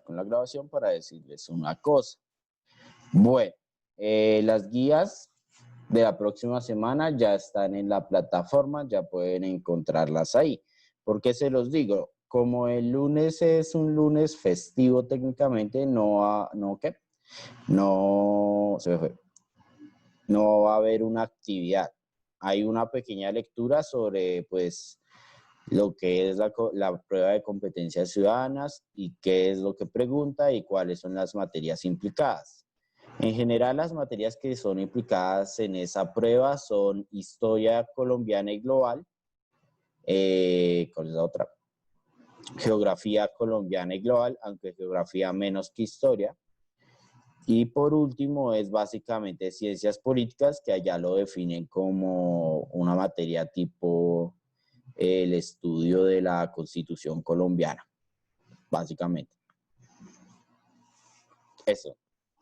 con la grabación para decirles una cosa. Bueno, las guías de la próxima semana ya están en la plataforma, ya pueden encontrarlas ahí. ¿Por qué se los digo? Como el lunes es un lunes festivo técnicamente, no se me fue. No va a haber una actividad. Hay una pequeña lectura sobre, pues, lo que es la prueba de competencias ciudadanas y qué es lo que pregunta y cuáles son las materias implicadas. En general, las materias que son implicadas en esa prueba son historia colombiana y global. ¿Cuál es la otra? Geografía colombiana y global, aunque geografía menos que historia. Y por último es básicamente ciencias políticas, que allá lo definen como una materia tipo el estudio de la Constitución colombiana, básicamente. Eso,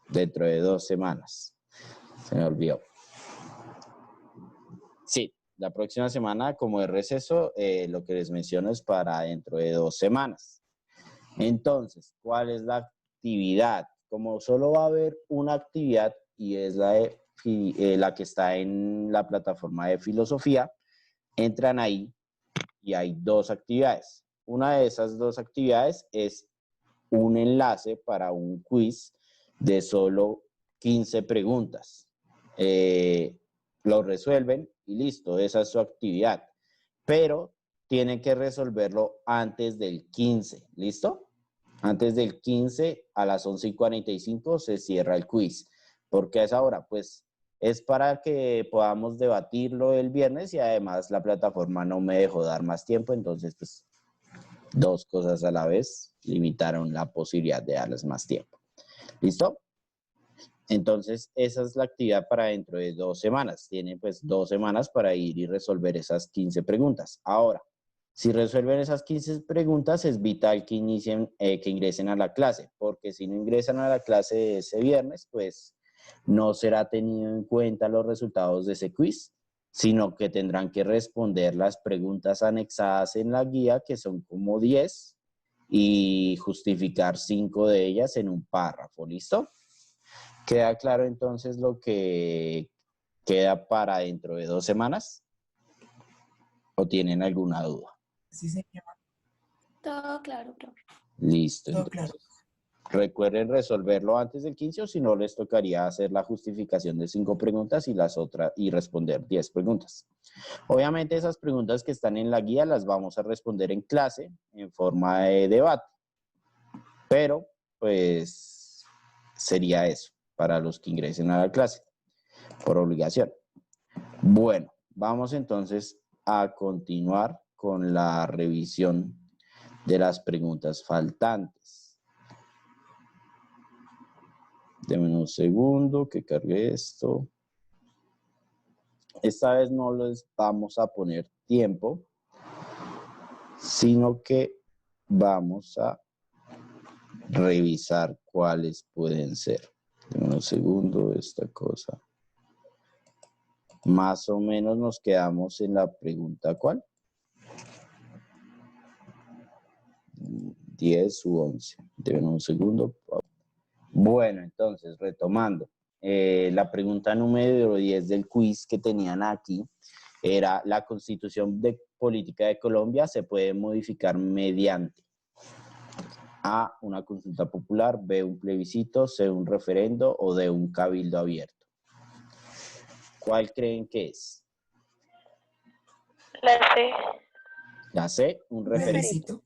dentro de 2 semanas. Se me olvidó. Sí, la próxima semana, como es receso, lo que les menciono es para dentro de 2 semanas. Entonces, ¿cuál es la actividad? Como solo va a haber una actividad y es la que está en la plataforma de filosofía, entran ahí y hay 2 actividades. Una de esas 2 actividades es un enlace para un quiz de solo 15 preguntas. Lo resuelven y listo, esa es su actividad. Pero tienen que resolverlo antes del 15, ¿listo? Antes del 15 a las 11:45 se cierra el quiz. ¿Por qué a esa hora? Pues es para que podamos debatirlo el viernes y además la plataforma no me dejó dar más tiempo, entonces pues 2 cosas a la vez limitaron la posibilidad de darles más tiempo. ¿Listo? Entonces, esa es la actividad para dentro de 2 semanas. Tienen pues 2 semanas para ir y resolver esas 15 preguntas. Ahora, si resuelven esas 15 preguntas, es vital que ingresen a la clase, porque si no ingresan a la clase ese viernes, pues no será tenido en cuenta los resultados de ese quiz, sino que tendrán que responder las preguntas anexadas en la guía, que son como 10, y justificar 5 de ellas en un párrafo. ¿Listo? ¿Queda claro entonces lo que queda para dentro de 2 semanas? ¿O tienen alguna duda? Sí, señor. Todo claro, profe. Listo. Todo Entonces, claro. recuerden resolverlo antes del 15 o si no les tocaría hacer la justificación de 5 preguntas y responder 10 preguntas. Obviamente esas preguntas que están en la guía las vamos a responder en clase en forma de debate. Pero, pues, sería eso para los que ingresen a la clase por obligación. Bueno, vamos entonces a continuar con la revisión de las preguntas faltantes. Denme un segundo que cargue esto. Esta vez no les vamos a poner tiempo, sino que vamos a revisar cuáles pueden ser. Denme un segundo esta cosa. Más o menos nos quedamos en la pregunta ¿cuál? 10 u 11. Denme un segundo. Bueno, entonces, retomando. La pregunta número 10 del quiz que tenían aquí era: ¿la Constitución de Política de Colombia se puede modificar mediante A, una consulta popular, B, un plebiscito, C, un referendo o D, un cabildo abierto? ¿Cuál creen que es? La C. La C, un referendo. Plebiscito.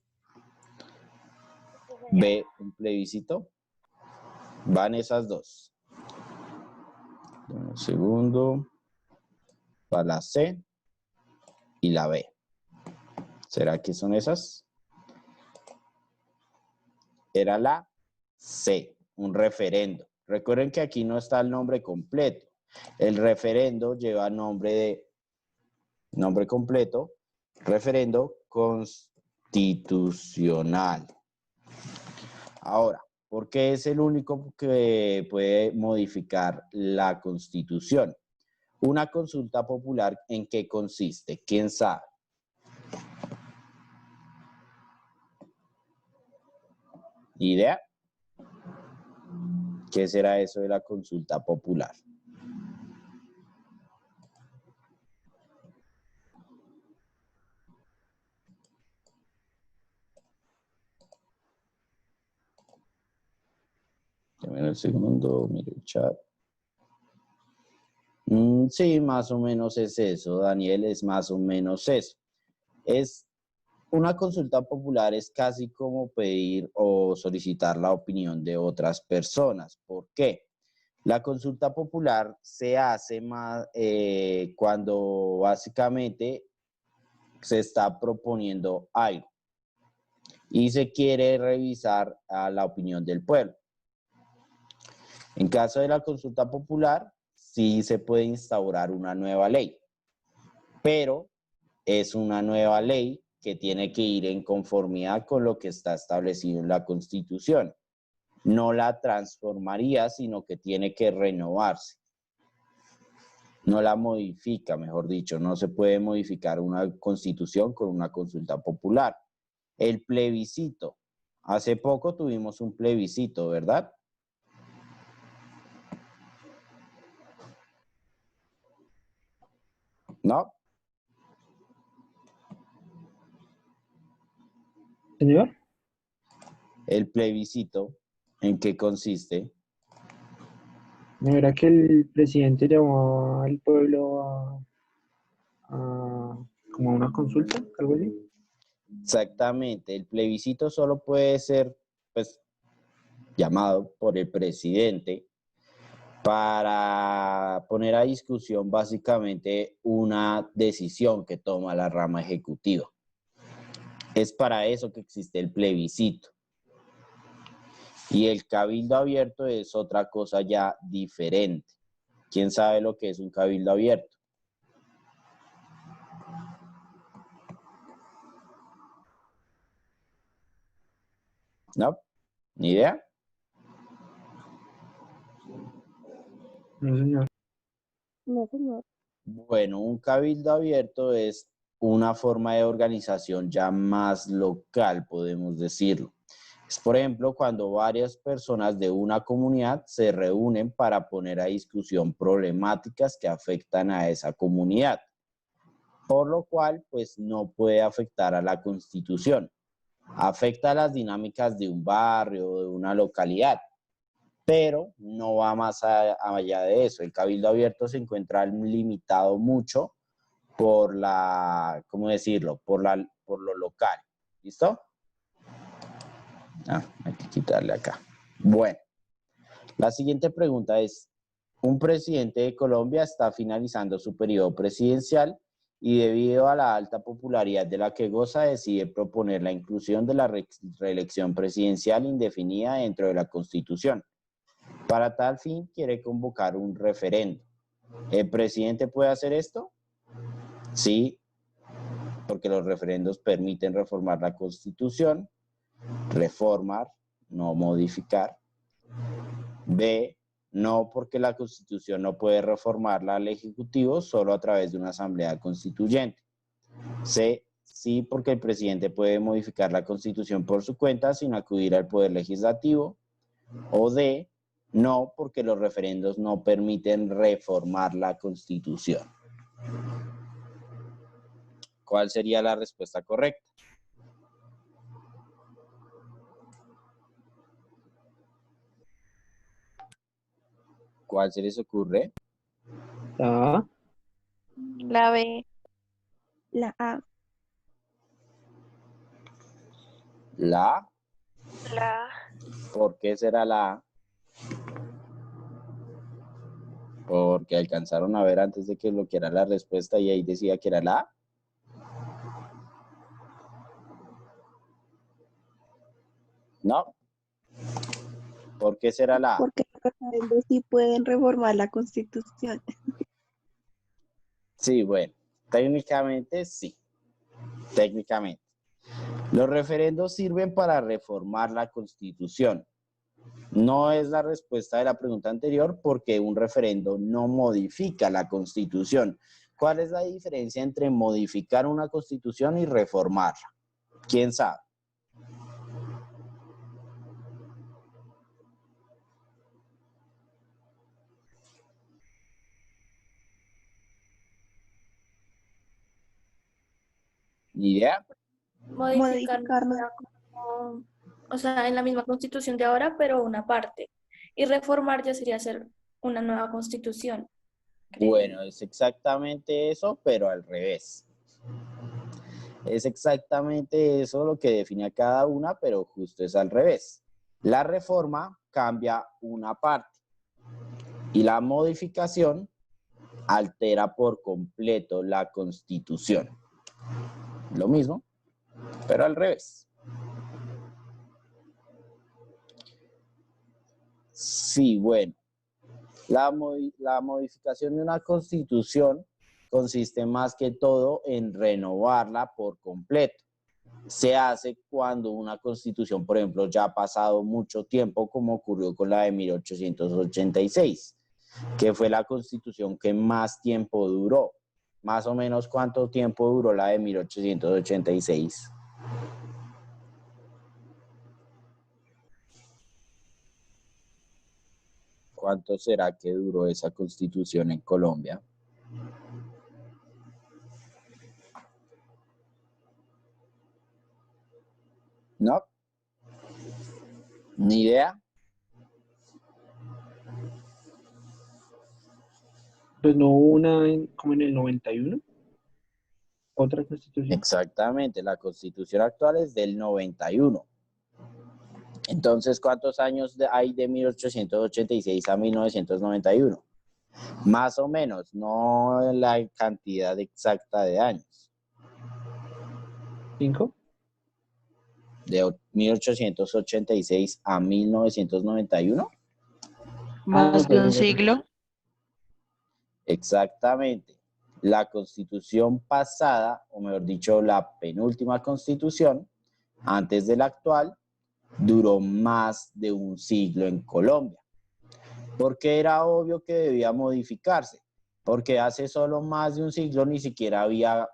B, un plebiscito. Van esas 2. Un segundo. Para la C y la B. ¿Será que son esas? Era la C, un referendo. Recuerden que aquí no está el nombre completo. El referendo lleva nombre completo, referendo constitucional. Ahora, ¿por qué es el único que puede modificar la Constitución? Una consulta popular, ¿en qué consiste? ¿Quién sabe? ¿Idea? ¿Qué será eso de la consulta popular? Dame un segundo, miro el chat. Sí, más o menos es eso, Daniel, es más o menos eso. Es una consulta popular es casi como pedir o solicitar la opinión de otras personas. ¿Por qué? La consulta popular se hace más cuando básicamente se está proponiendo algo y se quiere revisar a la opinión del pueblo. En caso de la consulta popular, sí se puede instaurar una nueva ley, pero es una nueva ley que tiene que ir en conformidad con lo que está establecido en la Constitución. No la transformaría, sino que tiene que renovarse. No la modifica, mejor dicho. No se puede modificar una Constitución con una consulta popular. El plebiscito. Hace poco tuvimos un plebiscito, ¿verdad? ¿No? Señor, El plebiscito, ¿en qué consiste? ¿no era que el presidente llamó al pueblo como a una consulta, algo así? Exactamente. El plebiscito solo puede ser, pues, llamado por el presidente para poner a discusión básicamente una decisión que toma la rama ejecutiva. Es para eso que existe el plebiscito. Y el cabildo abierto es otra cosa ya diferente. ¿Quién sabe lo que es un cabildo abierto? ¿No? ¿Ni idea? No, señor. No, señor. Bueno, un cabildo abierto es una forma de organización ya más local, podemos decirlo. Es, por ejemplo, cuando varias personas de una comunidad se reúnen para poner a discusión problemáticas que afectan a esa comunidad, por lo cual, pues no puede afectar a la Constitución. Afecta a las dinámicas de un barrio, de una localidad, pero no va más allá de eso. El cabildo abierto se encuentra limitado mucho por la, ¿cómo decirlo? Por lo local. ¿Listo? Hay que quitarle acá. Bueno, la siguiente pregunta es, un presidente de Colombia está finalizando su periodo presidencial y debido a la alta popularidad de la que goza, decide proponer la inclusión de la reelección presidencial indefinida dentro de la Constitución. Para tal fin, quiere convocar un referendo. ¿El presidente puede hacer esto? Sí, porque los referendos permiten reformar la Constitución, reformar, no modificar. B, no, porque la Constitución no puede reformarla al Ejecutivo solo a través de una asamblea constituyente. C, sí, porque el presidente puede modificar la Constitución por su cuenta sin acudir al Poder Legislativo. O D, no, porque los referendos no permiten reformar la Constitución. ¿Cuál sería la respuesta correcta? ¿Cuál se les ocurre? Ah, La B. La A. La A. La A. ¿Por qué será la A? Porque alcanzaron a ver antes de que lo que era la respuesta y ahí decía que era la A. No. ¿Por qué será la A? Porque los referendos sí pueden reformar la Constitución. Sí, bueno, técnicamente sí. Técnicamente. Los referendos sirven para reformar la Constitución. No es la respuesta de la pregunta anterior porque un referendo no modifica la Constitución. ¿Cuál es la diferencia entre modificar una Constitución y reformarla? ¿Quién sabe? ¿Ni idea? Modificar Modificarnos. como, o sea, en la misma constitución de ahora, pero una parte. Y reformar ya sería hacer una nueva constitución. Bueno, es exactamente eso, pero al revés. Es exactamente eso lo que define a cada una, pero justo es al revés. La reforma cambia una parte y la modificación altera por completo la Constitución. Lo mismo, pero al revés. Sí, bueno. La modificación de una Constitución consiste más que todo en renovarla por completo. Se hace cuando una Constitución, por ejemplo, ya ha pasado mucho tiempo, como ocurrió con la de 1886, que fue la Constitución que más tiempo duró. Más o menos, ¿cuánto tiempo duró la de 1886? ¿Cuánto será que duró esa Constitución en Colombia? ¿No? ¿Ni idea? Pues no hubo una como en el 91, otra constitución. Exactamente, la Constitución actual es del 91. Entonces, ¿cuántos años hay de 1886 a 1991? Más o menos, no la cantidad exacta de años. ¿5? De 1886 a 1991. Más de un Pues, siglo. Exactamente. La Constitución pasada, o mejor dicho, la penúltima Constitución, antes de la actual, duró más de un siglo en Colombia. Porque era obvio que debía modificarse, porque hace solo más de un siglo ni siquiera había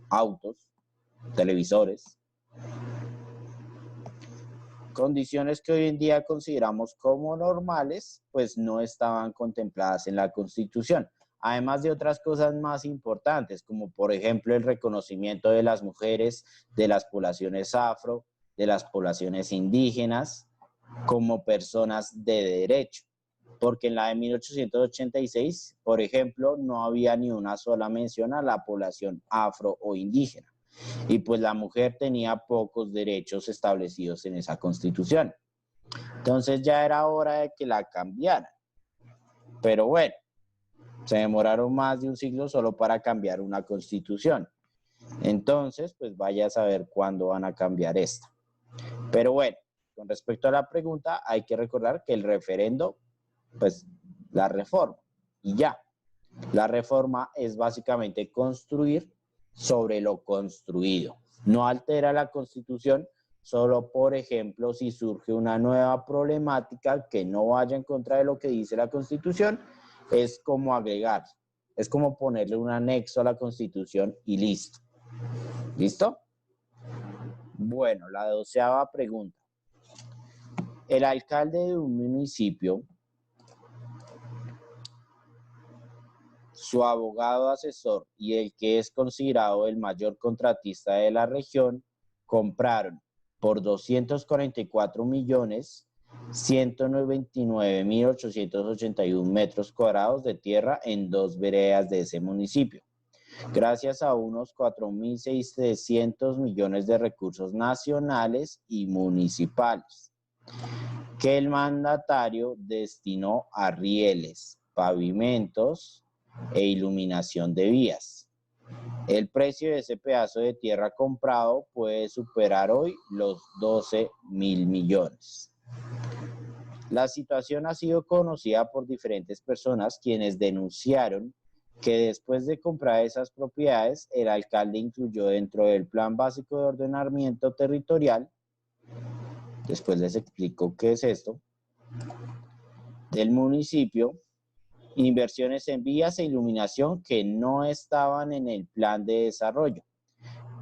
autos, televisores, condiciones que hoy en día consideramos como normales, pues no estaban contempladas en la Constitución. Además de otras cosas más importantes, como por ejemplo el reconocimiento de las mujeres, de las poblaciones afro, de las poblaciones indígenas, como personas de derecho. Porque en la de 1886, por ejemplo, no había ni una sola mención a la población afro o indígena. Y pues la mujer tenía pocos derechos establecidos en esa Constitución. Entonces ya era hora de que la cambiaran. Pero bueno, se demoraron más de un siglo solo para cambiar una Constitución. Entonces, pues vaya a saber cuándo van a cambiar esta. Pero bueno, con respecto a la pregunta, hay que recordar que el referendo, pues la reforma, y ya. La reforma es básicamente construir sobre lo construido. No altera la Constitución, solo, por ejemplo, si surge una nueva problemática que no vaya en contra de lo que dice la Constitución, es como agregar, es como ponerle un anexo a la Constitución y listo. ¿Listo? Bueno, la 12ª pregunta. El alcalde de un municipio, su abogado asesor y el que es considerado el mayor contratista de la región, compraron por 244.199.881 metros cuadrados de tierra en 2 veredas de ese municipio, gracias a unos 4.600 millones de recursos nacionales y municipales, que el mandatario destinó a rieles, pavimentos e iluminación de vías. El precio de ese pedazo de tierra comprado puede superar hoy los 12.000 millones. La situación ha sido conocida por diferentes personas quienes denunciaron que después de comprar esas propiedades, el alcalde incluyó dentro del Plan Básico de Ordenamiento Territorial, después les explico qué es esto, del municipio, inversiones en vías e iluminación que no estaban en el plan de desarrollo,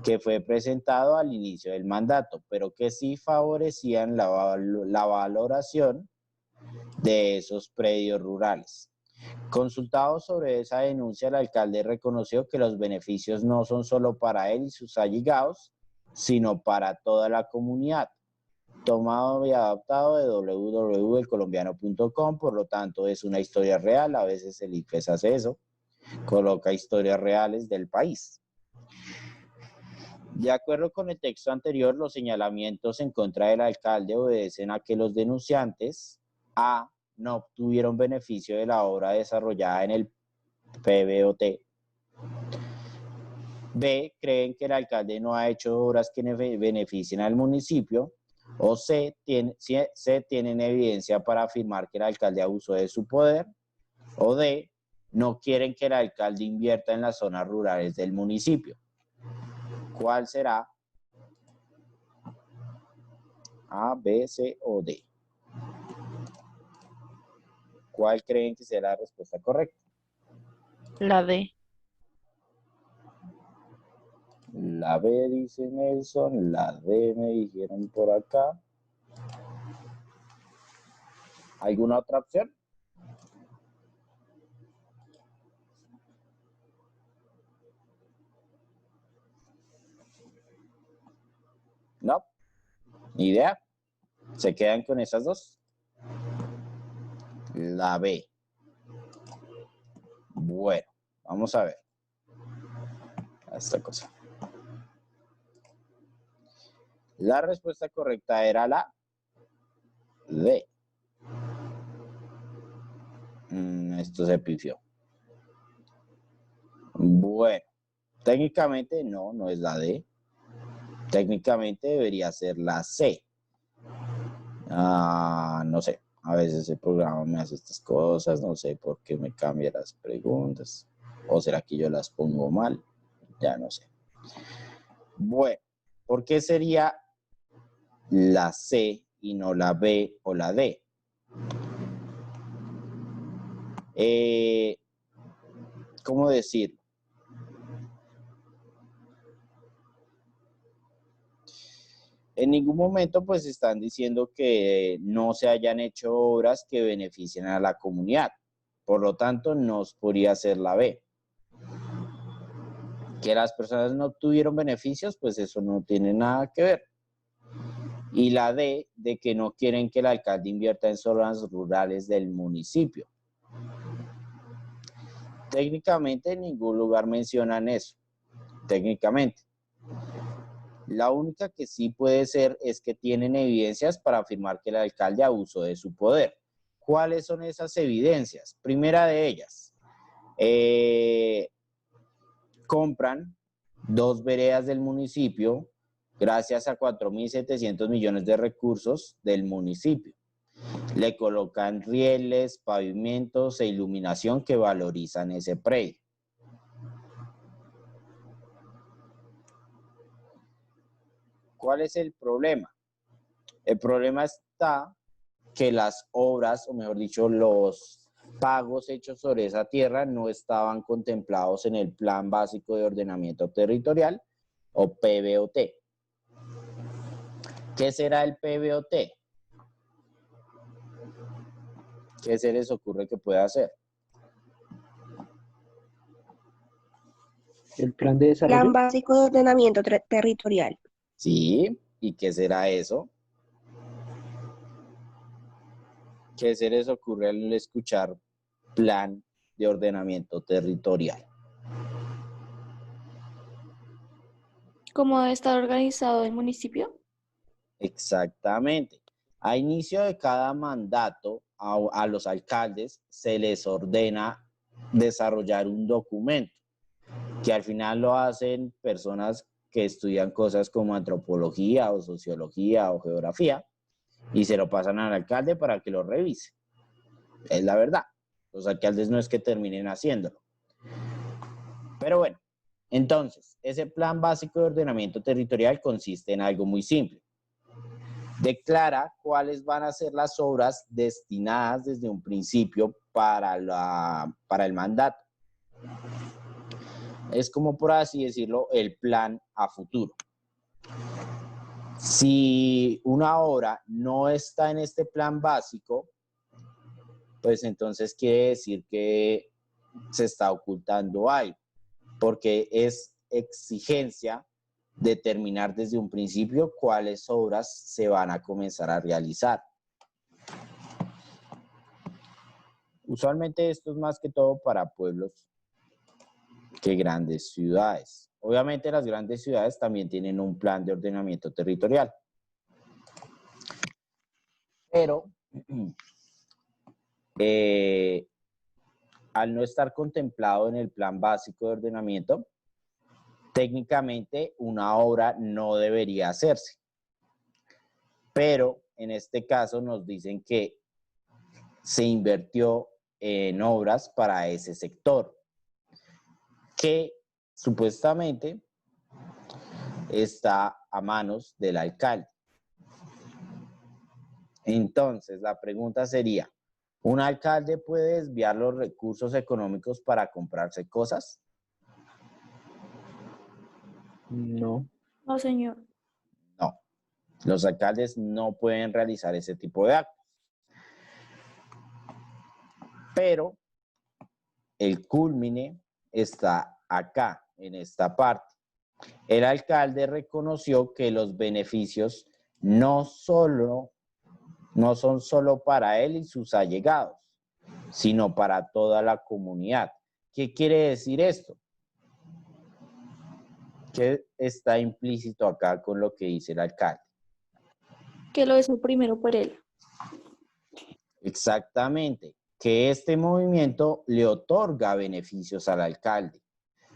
que fue presentado al inicio del mandato, pero que sí favorecían la valoración de esos predios rurales. Consultado sobre esa denuncia, el alcalde reconoció que los beneficios no son solo para él y sus allegados, sino para toda la comunidad. Tomado y adaptado de www.elcolombiano.com, por lo tanto es una historia real. A veces el ICFES hace eso, coloca historias reales del país. De acuerdo con el texto anterior, los señalamientos en contra del alcalde obedecen a que los denunciantes A. no obtuvieron beneficio de la obra desarrollada en el PBOT. B. creen que el alcalde no ha hecho obras que beneficien al municipio. O C. tienen evidencia para afirmar que el alcalde abusó de su poder. O D. no quieren que el alcalde invierta en las zonas rurales del municipio. ¿Cuál será? A, B, C o D. ¿Cuál creen que será la respuesta correcta? La D. La B dice Nelson, la D me dijeron por acá. ¿Alguna otra opción? No, ni idea. ¿Se quedan con esas dos? La B. Bueno, vamos a ver esta cosa. La respuesta correcta era la D. Esto se pifió. Bueno, técnicamente no es la D. Técnicamente debería ser la C. No sé, a veces el programa me hace estas cosas, no sé por qué me cambia las preguntas. ¿O será que yo las pongo mal? Ya no sé. Bueno, ¿por qué sería la C y no la B o la D? ¿Cómo decirlo? En ningún momento pues están diciendo que no se hayan hecho obras que beneficien a la comunidad. Por lo tanto, no podría ser la B. Que las personas no obtuvieron beneficios, pues eso no tiene nada que ver. Y la D, de que no quieren que el alcalde invierta en zonas rurales del municipio. Técnicamente en ningún lugar mencionan eso. Técnicamente. La única que sí puede ser es que tienen evidencias para afirmar que el alcalde abusó de su poder. ¿Cuáles son esas evidencias? Primera de ellas, compran 2 veredas del municipio gracias a 4.700 millones de recursos del municipio. Le colocan rieles, pavimentos e iluminación que valorizan ese predio. ¿Cuál es el problema? El problema está que las obras, o mejor dicho, los pagos hechos sobre esa tierra no estaban contemplados en el Plan Básico de Ordenamiento Territorial, o PBOT. ¿Qué será el PBOT? ¿Qué se les ocurre que pueda hacer? El plan de desarrollo. Plan básico de ordenamiento territorial. Sí, ¿y qué será eso? ¿Qué se les ocurre al escuchar plan de ordenamiento territorial? ¿Cómo debe estar organizado el municipio? Exactamente. A inicio de cada mandato, a los alcaldes se les ordena desarrollar un documento, que al final lo hacen personas que estudian cosas como antropología o sociología o geografía, y se lo pasan al alcalde para que lo revise. Es la verdad. Los alcaldes no es que terminen haciéndolo. Pero bueno, entonces, ese plan básico de ordenamiento territorial consiste en algo muy simple. Declara cuáles van a ser las obras destinadas desde un principio para el mandato. Es como, por así decirlo, el plan a futuro. Si una obra no está en este plan básico, pues entonces quiere decir que se está ocultando algo, porque es exigencia determinar desde un principio cuáles obras se van a comenzar a realizar. Usualmente esto es más que todo para pueblos que grandes ciudades. Obviamente las grandes ciudades también tienen un plan de ordenamiento territorial. Pero al no estar contemplado en el plan básico de ordenamiento, técnicamente una obra no debería hacerse. Pero en este caso nos dicen que se invirtió en obras para ese sector, que supuestamente está a manos del alcalde. Entonces, la pregunta sería, ¿un alcalde puede desviar los recursos económicos para comprarse cosas? No. No, señor. No, los alcaldes no pueden realizar ese tipo de actos. Pero el culmine está acá, en esta parte. El alcalde reconoció que los beneficios no son solo para él y sus allegados, sino para toda la comunidad. ¿Qué quiere decir esto? ¿Qué está implícito acá con lo que dice el alcalde? Que lo hizo primero por él. Exactamente, que este movimiento le otorga beneficios al alcalde.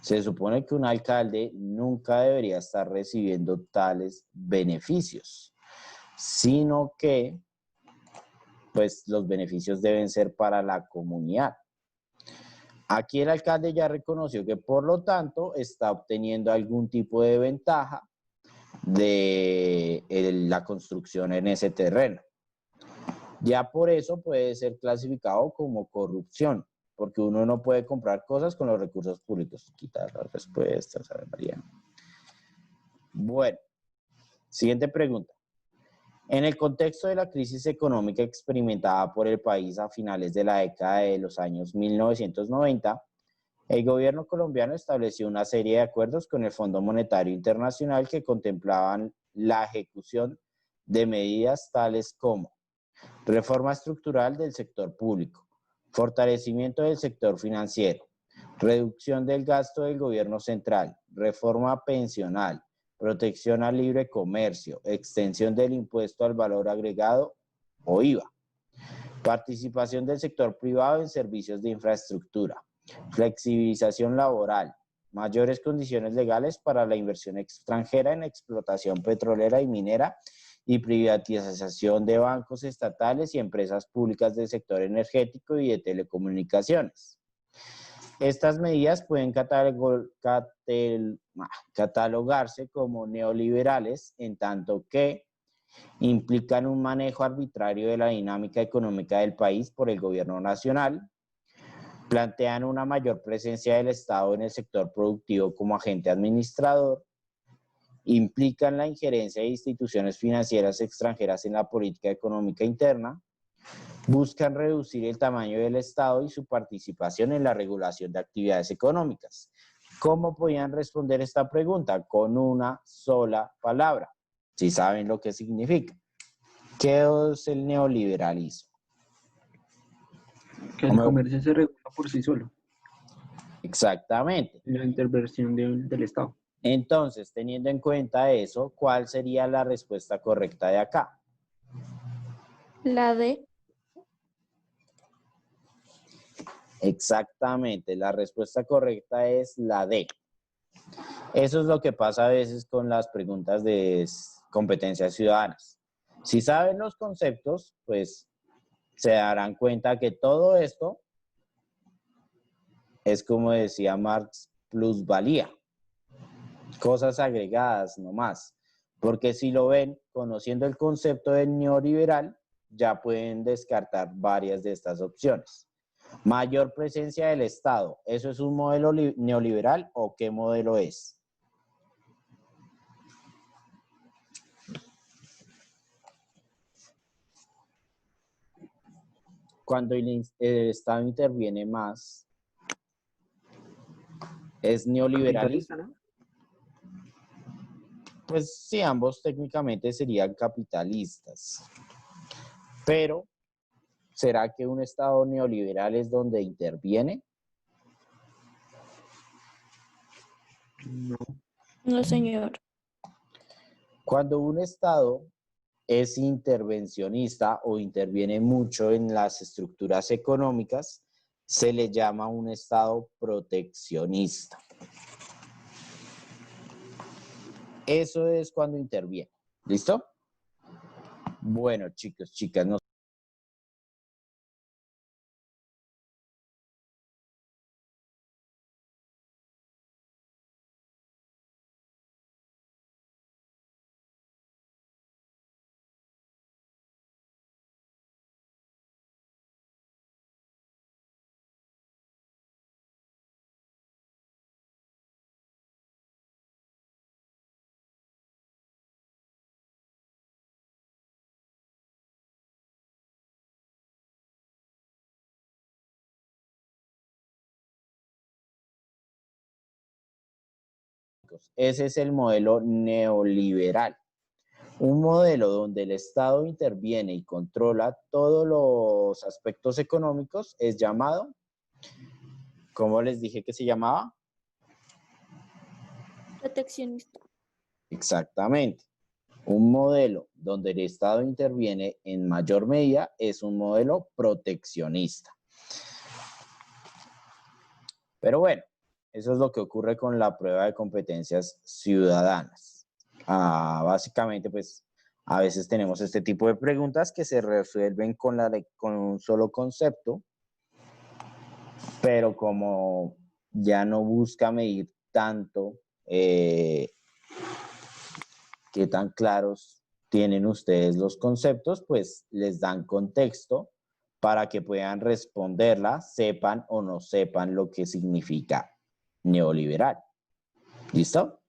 Se supone que un alcalde nunca debería estar recibiendo tales beneficios, sino que pues los beneficios deben ser para la comunidad. Aquí el alcalde ya reconoció que por lo tanto está obteniendo algún tipo de ventaja de la construcción en ese terreno. Ya por eso puede ser clasificado como corrupción, porque uno no puede comprar cosas con los recursos públicos. Quitar las respuestas, a ver, María. Bueno, siguiente pregunta. En el contexto de la crisis económica experimentada por el país a finales de la década de los años 1990, el gobierno colombiano estableció una serie de acuerdos con el Fondo Monetario Internacional que contemplaban la ejecución de medidas tales como reforma estructural del sector público, fortalecimiento del sector financiero, reducción del gasto del gobierno central, reforma pensional, protección al libre comercio, extensión del impuesto al valor agregado o IVA, participación del sector privado en servicios de infraestructura, flexibilización laboral, mayores condiciones legales para la inversión extranjera en explotación petrolera y minera y privatización de bancos estatales y empresas públicas del sector energético y de telecomunicaciones. Estas medidas pueden catalogarse como neoliberales en tanto que implican un manejo arbitrario de la dinámica económica del país por el gobierno nacional, plantean una mayor presencia del Estado en el sector productivo como agente administrador, implican la injerencia de instituciones financieras extranjeras en la política económica interna, buscan reducir el tamaño del Estado y su participación en la regulación de actividades económicas. ¿Cómo podían responder esta pregunta? Con una sola palabra, si saben lo que significa. ¿Qué es el neoliberalismo? Que el comercio se regula por sí solo. Exactamente. La intervención del Estado. Entonces, teniendo en cuenta eso, ¿cuál sería la respuesta correcta de acá? La D. Exactamente, la respuesta correcta es la D. Eso es lo que pasa a veces con las preguntas de competencias ciudadanas. Si saben los conceptos, pues se darán cuenta que todo esto es, como decía Marx, plusvalía, cosas agregadas nomás. Porque si lo ven, conociendo el concepto del neoliberal, ya pueden descartar varias de estas opciones. Mayor presencia del Estado, ¿eso es un modelo neoliberal o qué modelo es? Cuando el Estado interviene más, ¿es neoliberalismo? Capitalista, ¿no? Pues sí, ambos técnicamente serían capitalistas. Pero, ¿será que un Estado neoliberal es donde interviene? No. No, señor. Cuando un Estado es intervencionista o interviene mucho en las estructuras económicas, se le llama un Estado proteccionista. Eso es cuando interviene. ¿Listo? Bueno, chicos, chicas, no. Ese es el modelo neoliberal. Un modelo donde el Estado interviene y controla todos los aspectos económicos es llamado, ¿cómo les dije que se llamaba? Proteccionista. Exactamente. Un modelo donde el Estado interviene en mayor medida es un modelo proteccionista. Pero bueno, eso es lo que ocurre con la prueba de competencias ciudadanas. Básicamente, pues, a veces tenemos este tipo de preguntas que se resuelven con un solo concepto, pero como ya no busca medir tanto qué tan claros tienen ustedes los conceptos, pues les dan contexto para que puedan responderla, sepan o no sepan lo que significa neoliberal. ¿Listo?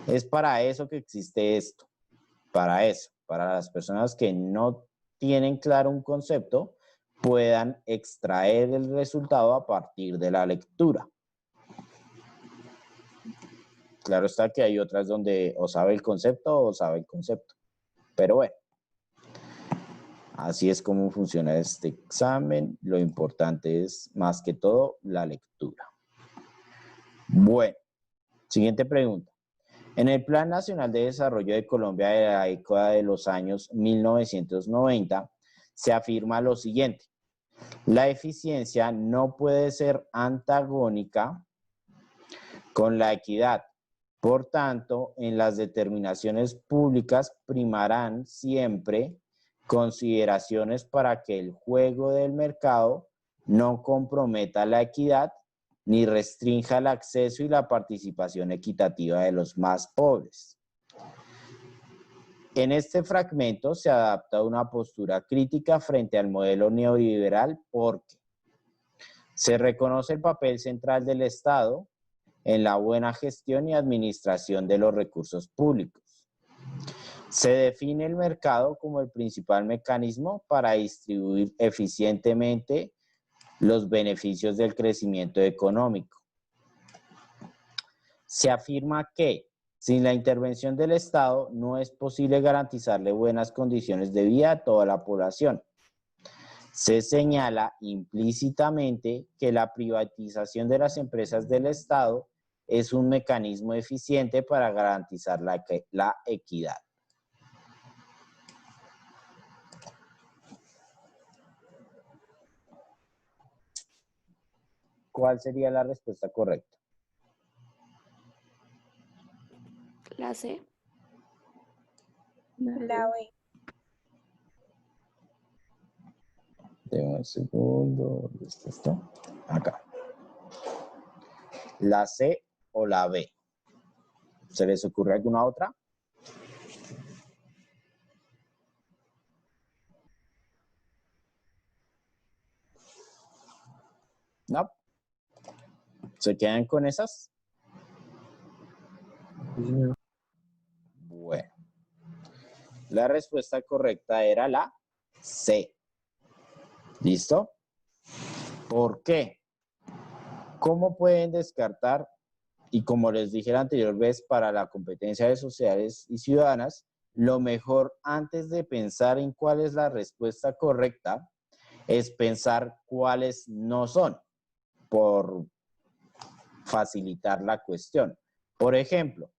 Es para eso que existe esto, para eso, para las personas que no tienen claro un concepto, puedan extraer el resultado a partir de la lectura. Claro está que hay otras donde o sabe el concepto o sabe el concepto, pero bueno, así es como funciona este examen. Lo importante es, más que todo, la lectura. Bueno, siguiente pregunta. En el Plan Nacional de Desarrollo de Colombia de la década de los años 1990, se afirma lo siguiente. La eficiencia no puede ser antagónica con la equidad. Por tanto, en las determinaciones públicas primarán siempre consideraciones para que el juego del mercado no comprometa la equidad ni restrinja el acceso y la participación equitativa de los más pobres. En este fragmento se adapta una postura crítica frente al modelo neoliberal porque se reconoce el papel central del Estado en la buena gestión y administración de los recursos públicos. Se define el mercado como el principal mecanismo para distribuir eficientemente los beneficios del crecimiento económico. Se afirma que sin la intervención del Estado no es posible garantizarle buenas condiciones de vida a toda la población. Se señala implícitamente que la privatización de las empresas del Estado es un mecanismo eficiente para garantizar la equidad. ¿Cuál sería la respuesta correcta? La C. La B. Deme un segundo. ¿Dónde está esto? Acá. ¿La C o la B? ¿Se les ocurre alguna otra? ¿No? ¿Se quedan con esas? Sí, señor. Bueno. La respuesta correcta era la C. ¿Listo? ¿Por qué? ¿Cómo pueden descartar? Y como les dije la anterior vez, para la competencia de sociales y ciudadanas, lo mejor antes de pensar en cuál es la respuesta correcta es pensar cuáles no son, por facilitar la cuestión. Por ejemplo,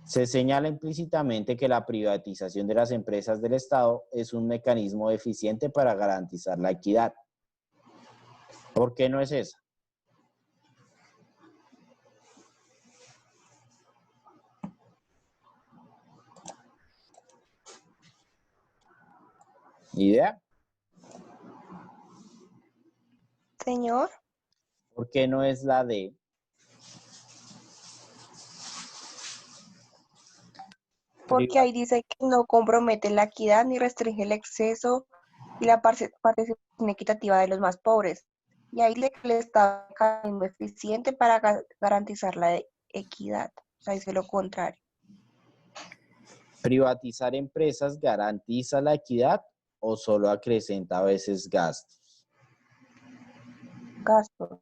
se señala implícitamente que la privatización de las empresas del Estado es un mecanismo eficiente para garantizar la equidad. ¿Por qué no es esa? ¿Idea? Señor, ¿Por qué no es la de? porque ahí dice que no compromete la equidad ni restringe el exceso y la participación equitativa de los más pobres. Y ahí le el Estado es un mecanismo eficiente para garantizar la equidad. O sea, dice lo contrario. ¿Privatizar empresas garantiza la equidad o solo acrecenta a veces gastos? Gasto.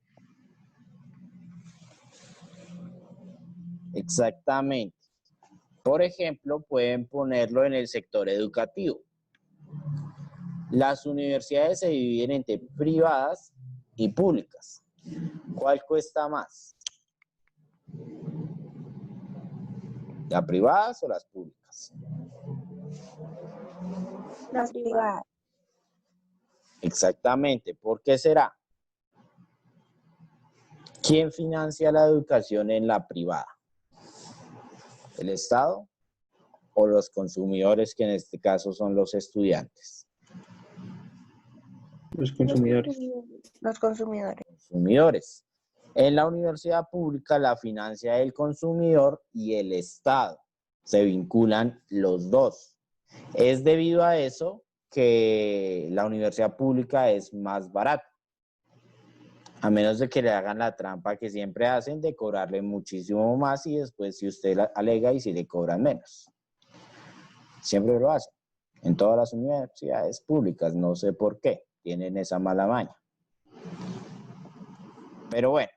Exactamente. Por ejemplo, pueden ponerlo en el sector educativo. Las universidades se dividen entre privadas y públicas. ¿Cuál cuesta más? ¿Las privadas o las públicas? Las privadas. Exactamente. ¿Por qué será? ¿Quién financia la educación en la privada? ¿El Estado o los consumidores, que en este caso son los estudiantes? Los consumidores. Los consumidores. Consumidores. En la universidad pública la financia el consumidor y el Estado. Se vinculan los dos. Es debido a eso que la universidad pública es más barata. A menos de que le hagan la trampa que siempre hacen de cobrarle muchísimo más y después si usted alega y si le cobran menos. Siempre lo hacen. En todas las universidades públicas, no sé por qué, tienen esa mala maña. Pero bueno.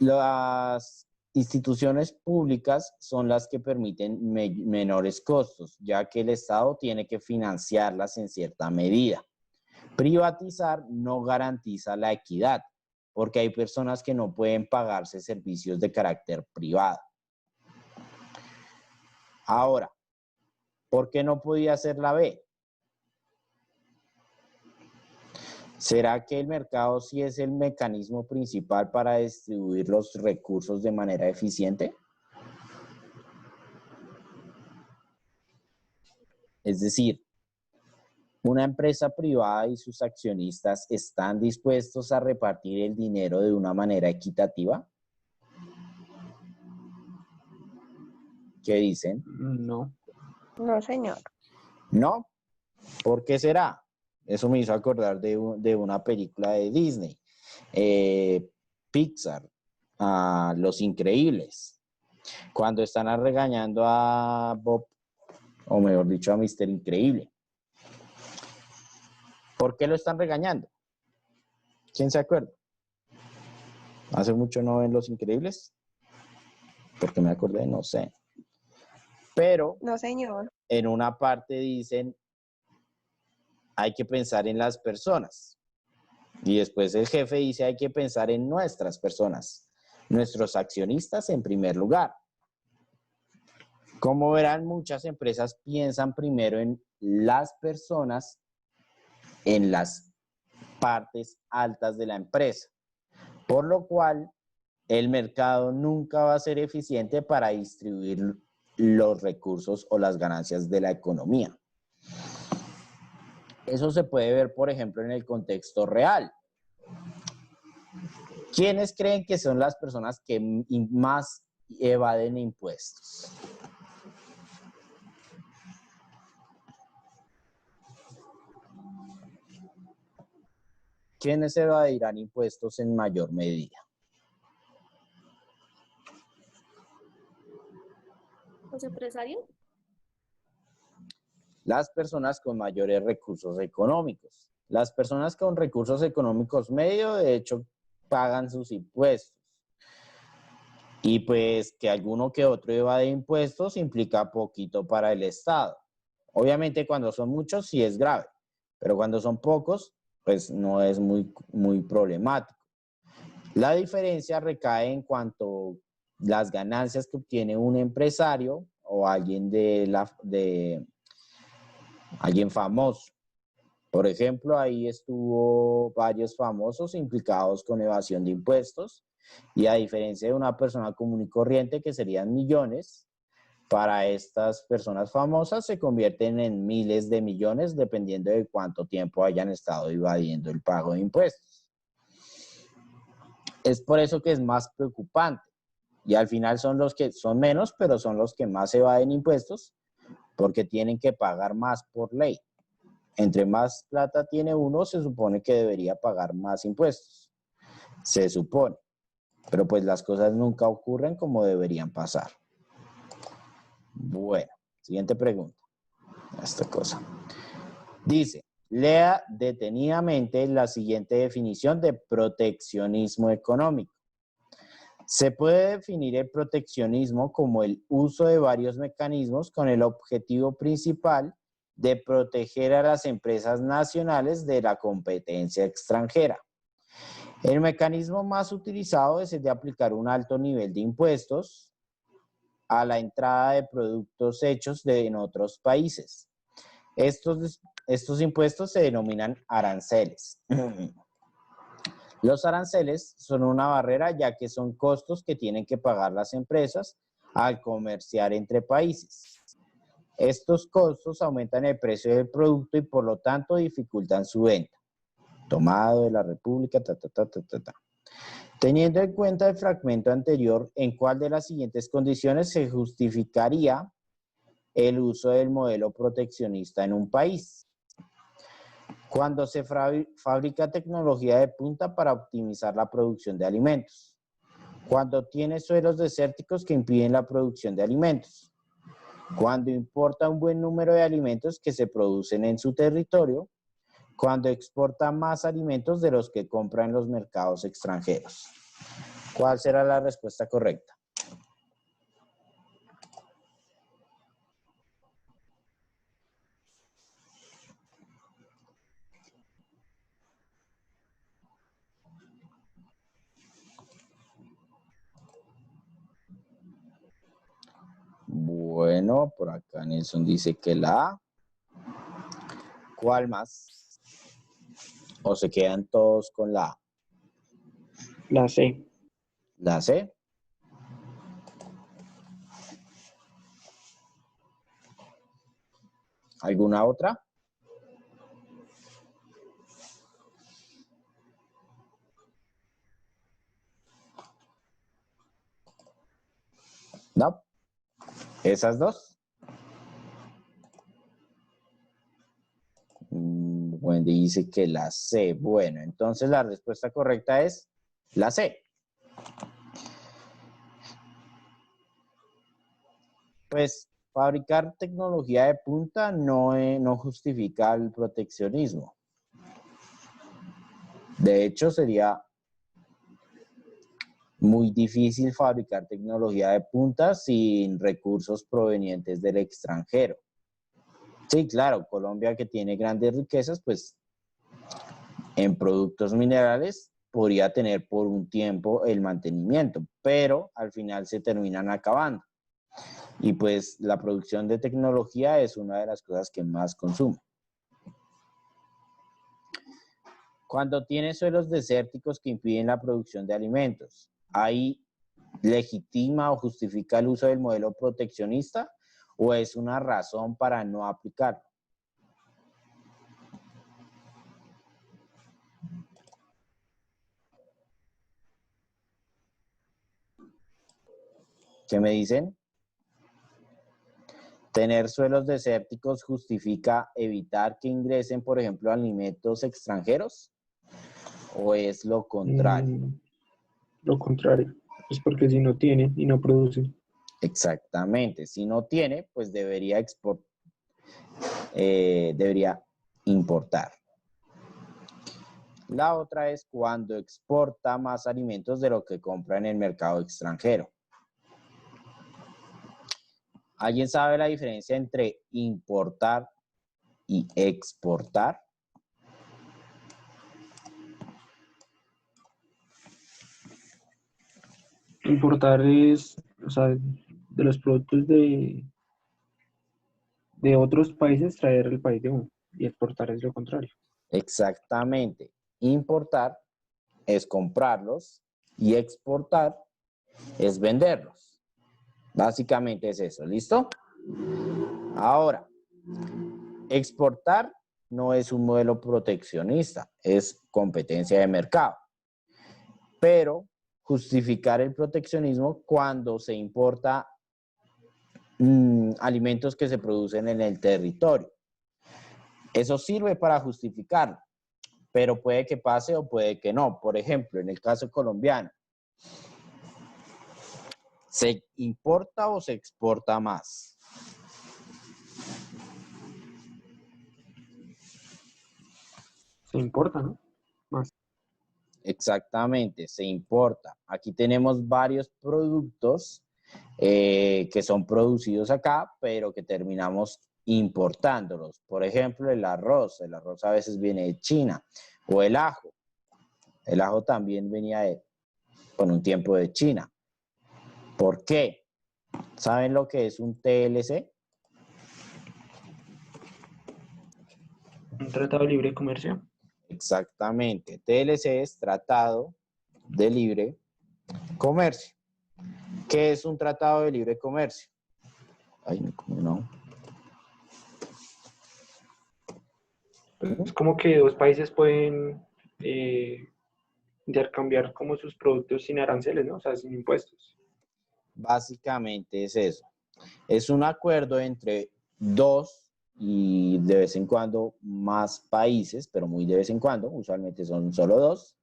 Las instituciones públicas son las que permiten menores costos, ya que el Estado tiene que financiarlas en cierta medida. Privatizar no garantiza la equidad, porque hay personas que no pueden pagarse servicios de carácter privado. Ahora, ¿por qué no podía ser la B? ¿Será que el mercado sí es el mecanismo principal para distribuir los recursos de manera eficiente? Es decir, ¿una empresa privada y sus accionistas están dispuestos a repartir el dinero de una manera equitativa? ¿Qué dicen? No. No, señor. ¿No? ¿Por qué será? Eso me hizo acordar de una película de Disney, Pixar, Los Increíbles, cuando están regañando a Bob, o mejor dicho, a Mr. Increíble. ¿Por qué lo están regañando? ¿Quién se acuerda? ¿Hace mucho no ven Los Increíbles? Porque me acordé, no sé. Pero No, señor. en una parte dicen, hay que pensar en las personas. Y después el jefe dice, hay que pensar en nuestras personas, nuestros accionistas en primer lugar. Como verán, muchas empresas piensan primero en las personas, en las partes altas de la empresa, por lo cual el mercado nunca va a ser eficiente para distribuir los recursos o las ganancias de la economía. Eso se puede ver, por ejemplo, en el contexto real. ¿Quiénes creen que son las personas que más evaden impuestos? ¿Quiénes evadirán impuestos en mayor medida? ¿Los empresarios? las personas con mayores recursos económicos. Las personas con recursos económicos medios, de hecho, pagan sus impuestos. Y pues que alguno que otro evade impuestos implica poquito para el Estado. Obviamente cuando son muchos sí es grave, pero cuando son pocos, pues no es muy problemático. La diferencia recae en cuanto las ganancias que obtiene un empresario o alguien alguien famoso. Por ejemplo, ahí estuvo varios famosos implicados con evasión de impuestos y a diferencia de una persona común y corriente que serían millones, para estas personas famosas se convierten en miles de millones dependiendo de cuánto tiempo hayan estado evadiendo el pago de impuestos. Es por eso que es más preocupante y al final son los que son menos, pero son los que más evaden impuestos porque tienen que pagar más por ley. Entre más plata tiene uno, se supone que debería pagar más impuestos. Se supone. Pero pues las cosas nunca ocurren como deberían pasar. Bueno, siguiente pregunta. Esta cosa. Dice, lea detenidamente la siguiente definición de proteccionismo económico. Se puede definir el proteccionismo como el uso de varios mecanismos con el objetivo principal de proteger a las empresas nacionales de la competencia extranjera. El mecanismo más utilizado es el de aplicar un alto nivel de impuestos a la entrada de productos hechos en otros países. Estos impuestos se denominan aranceles. Los aranceles son una barrera ya que son costos que tienen que pagar las empresas al comerciar entre países. Estos costos aumentan el precio del producto y por lo tanto dificultan su venta. Tomado de la República, Teniendo en cuenta el fragmento anterior, ¿en cuál de las siguientes condiciones se justificaría el uso del modelo proteccionista en un país? Cuando se fabrica tecnología de punta para optimizar la producción de alimentos. Cuando tiene suelos desérticos que impiden la producción de alimentos. Cuando importa un buen número de alimentos que se producen en su territorio. Cuando exporta más alimentos de los que compra en los mercados extranjeros. ¿Cuál será la respuesta correcta? Bueno, por acá Nelson dice que la A. ¿Cuál más? ¿O se quedan todos con la A? La C. ¿La C? ¿Alguna otra? ¿No? ¿Esas dos? Wendy dice que la C. Bueno, entonces la respuesta correcta es la C. Pues fabricar tecnología de punta no justifica el proteccionismo. De hecho, sería muy difícil fabricar tecnología de punta sin recursos provenientes del extranjero. Sí, claro, Colombia que tiene grandes riquezas, pues en productos minerales podría tener por un tiempo el mantenimiento, pero al final se terminan acabando. Y pues la producción de tecnología es una de las cosas que más consume. Cuando tiene suelos desérticos que impiden la producción de alimentos, ¿ahí legitima o justifica el uso del modelo proteccionista o es una razón para no aplicarlo? ¿Qué me dicen? ¿Tener suelos desérticos justifica evitar que ingresen, por ejemplo, alimentos extranjeros? ¿O es lo contrario? Lo contrario. Es porque si no tienen y no producen. Exactamente. Si no tiene, pues debería debería importar. La otra es cuando exporta más alimentos de lo que compra en el mercado extranjero. ¿Alguien sabe la diferencia entre importar y exportar? Importar es, o sea, de los productos de otros países traer al país de uno. Y exportar es lo contrario. Exactamente. Importar es comprarlos y exportar es venderlos. Básicamente es eso, ¿listo? Ahora, exportar no es un modelo proteccionista, es competencia de mercado. Pero justificar el proteccionismo cuando se importa alimentos que se producen en el territorio. Eso sirve para justificarlo, pero puede que pase o puede que no. Por ejemplo, en el caso colombiano, ¿se importa o se exporta más? Se importa, ¿no? Más. Exactamente, se importa. Aquí tenemos varios productos que son producidos acá, pero que terminamos importándolos. Por ejemplo, el arroz. El arroz a veces viene de China. O el ajo. El ajo también venía con un tiempo de China. ¿Por qué? ¿Saben lo que es un TLC? Un tratado de libre comercio. Exactamente. TLC es Tratado de Libre Comercio. ¿Qué es un tratado de libre comercio? Ay, no. Es como que dos países pueden intercambiar como sus productos sin aranceles, ¿no? O sea, sin impuestos. Básicamente es eso. Es un acuerdo entre dos y de vez en cuando más países, pero muy de vez en cuando, usualmente son solo dos,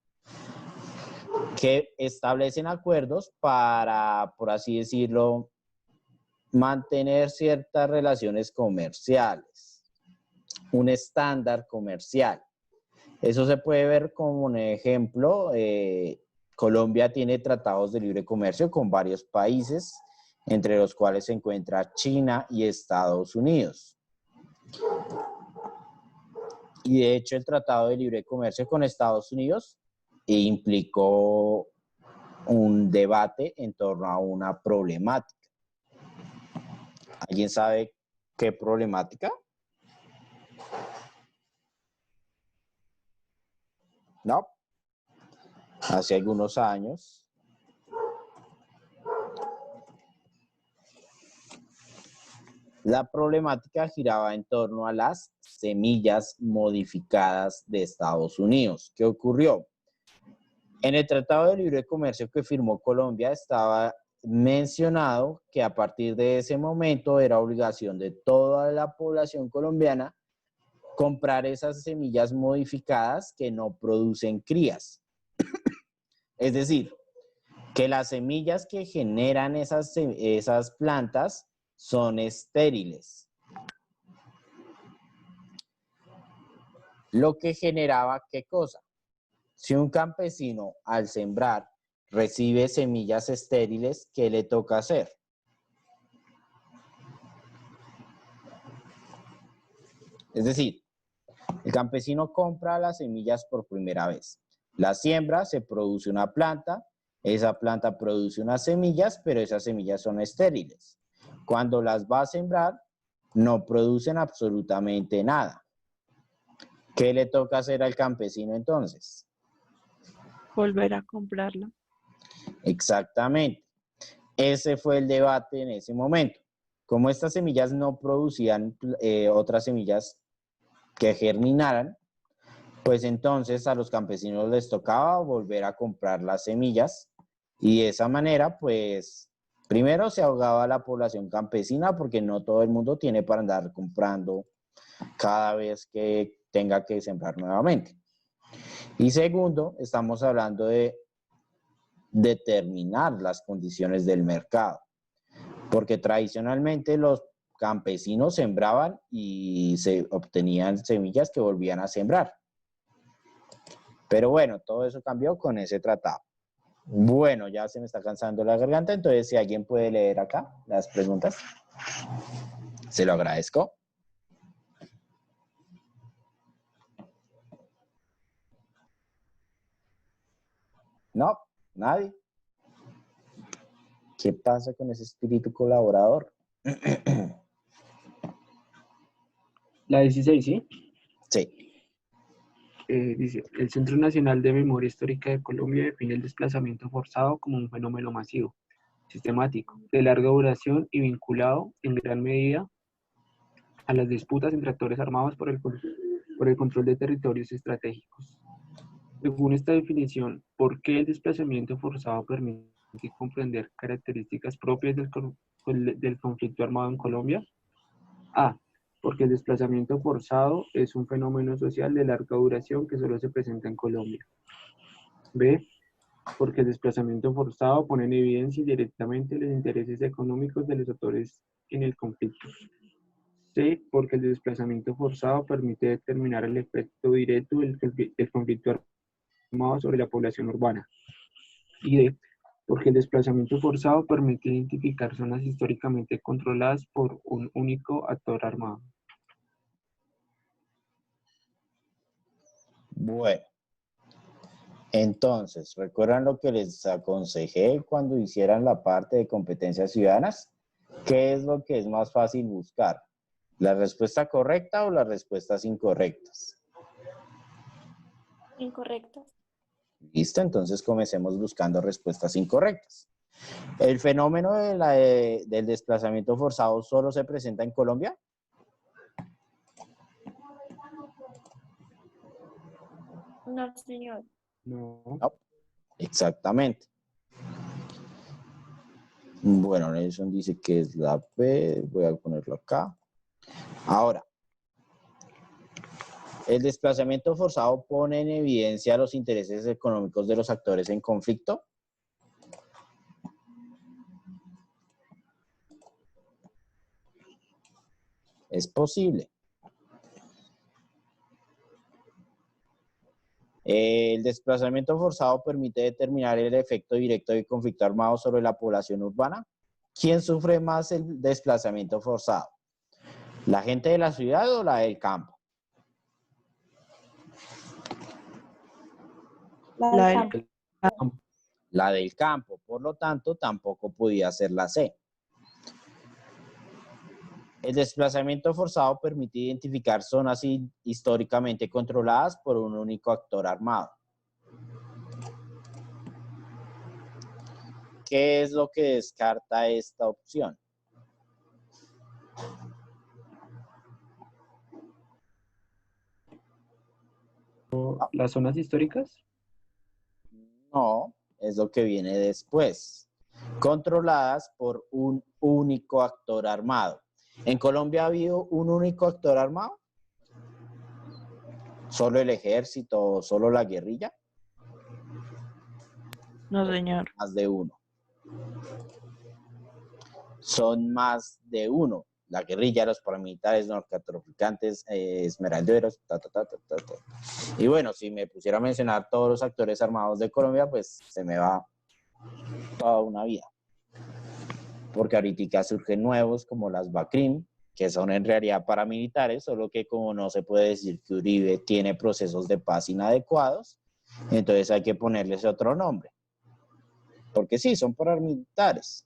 que establecen acuerdos para, por así decirlo, mantener ciertas relaciones comerciales, un estándar comercial. Eso se puede ver como un ejemplo. Colombia tiene tratados de libre comercio con varios países, entre los cuales se encuentra China y Estados Unidos. Y de hecho el Tratado de Libre Comercio con Estados Unidos implicó un debate en torno a una problemática. ¿Alguien sabe qué problemática? No. Hace algunos años, la problemática giraba en torno a las semillas modificadas de Estados Unidos. ¿Qué ocurrió? En el Tratado de Libre Comercio que firmó Colombia estaba mencionado que a partir de ese momento era obligación de toda la población colombiana comprar esas semillas modificadas que no producen crías. Es decir, que las semillas que generan esas plantas son estériles. Lo que generaba, ¿qué cosa? Si un campesino al sembrar recibe semillas estériles, ¿qué le toca hacer? Es decir, el campesino compra las semillas por primera vez. La siembra, se produce una planta, esa planta produce unas semillas, pero esas semillas son estériles. Cuando las va a sembrar, no producen absolutamente nada. ¿Qué le toca hacer al campesino entonces? Volver a comprarla. Exactamente. Ese fue el debate en ese momento. Como estas semillas no producían otras semillas que germinaran, pues entonces a los campesinos les tocaba volver a comprar las semillas y de esa manera, pues, primero se ahogaba la población campesina porque no todo el mundo tiene para andar comprando cada vez que tenga que sembrar nuevamente. Y segundo, estamos hablando de determinar las condiciones del mercado, porque tradicionalmente los campesinos sembraban y se obtenían semillas que volvían a sembrar. Pero bueno, todo eso cambió con ese tratado. Bueno, ya se me está cansando la garganta, entonces si alguien puede leer acá las preguntas, se lo agradezco. No, nadie. ¿Qué pasa con ese espíritu colaborador? La 16, ¿sí? Sí. Dice, el Centro Nacional de Memoria Histórica de Colombia define el desplazamiento forzado como un fenómeno masivo, sistemático, de larga duración y vinculado en gran medida a las disputas entre actores armados por el control de territorios estratégicos. Según esta definición, ¿por qué el desplazamiento forzado permite comprender características propias del conflicto armado en Colombia? A. Porque el desplazamiento forzado es un fenómeno social de larga duración que solo se presenta en Colombia. B. Porque el desplazamiento forzado pone en evidencia directamente los intereses económicos de los actores en el conflicto. C. Porque el desplazamiento forzado permite determinar el efecto directo del conflicto armado sobre la población urbana. Y D. Porque el desplazamiento forzado permite identificar zonas históricamente controladas por un único actor armado. Bueno, entonces, ¿recuerdan lo que les aconsejé cuando hicieran la parte de competencias ciudadanas? ¿Qué es lo que es más fácil buscar? ¿La respuesta correcta o las respuestas incorrectas? Incorrecto. ¿Listo? Entonces comencemos buscando respuestas incorrectas. ¿El fenómeno del desplazamiento forzado solo se presenta en Colombia? No, señor. No. No, exactamente. Bueno, Nelson dice que es la B, voy a ponerlo acá. Ahora, ¿el desplazamiento forzado pone en evidencia los intereses económicos de los actores en conflicto? Es posible. El desplazamiento forzado permite determinar el efecto directo del conflicto armado sobre la población urbana. ¿Quién sufre más el desplazamiento forzado? ¿La gente de la ciudad o la del campo? La del campo. La del campo, por lo tanto, tampoco podía ser la C. El desplazamiento forzado permite identificar zonas históricamente controladas por un único actor armado. ¿Qué es lo que descarta esta opción? ¿Las zonas históricas? No, es lo que viene después. Controladas por un único actor armado. ¿En Colombia ha habido un único actor armado? ¿Solo el ejército, solo la guerrilla? No, señor. Más de uno. Son más de uno. La guerrilla, los paramilitares, narcotraficantes, esmeralderos, Y bueno, si me pusiera a mencionar todos los actores armados de Colombia, pues se me va toda una vida. Porque ahorita surgen nuevos como las BACRIM, que son en realidad paramilitares, solo que como no se puede decir que Uribe tiene procesos de paz inadecuados, entonces hay que ponerles otro nombre. Porque sí, son paramilitares.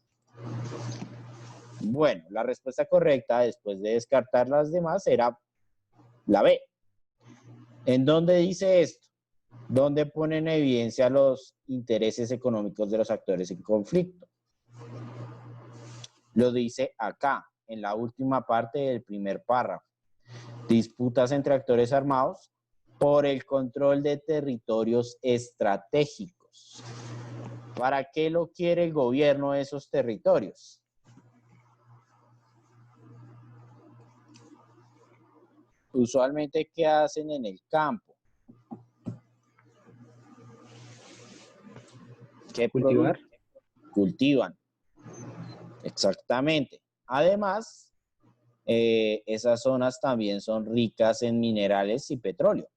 Bueno, la respuesta correcta, después de descartar las demás, era la B. ¿En dónde dice esto? ¿Dónde pone en evidencia los intereses económicos de los actores en conflicto? Lo dice acá, en la última parte del primer párrafo. Disputas entre actores armados por el control de territorios estratégicos. ¿Para qué lo quiere el gobierno de esos territorios? Usualmente, ¿qué hacen en el campo? ¿Qué Cultivar. Cultivan. Exactamente. Además, esas zonas también son ricas en minerales y petróleo.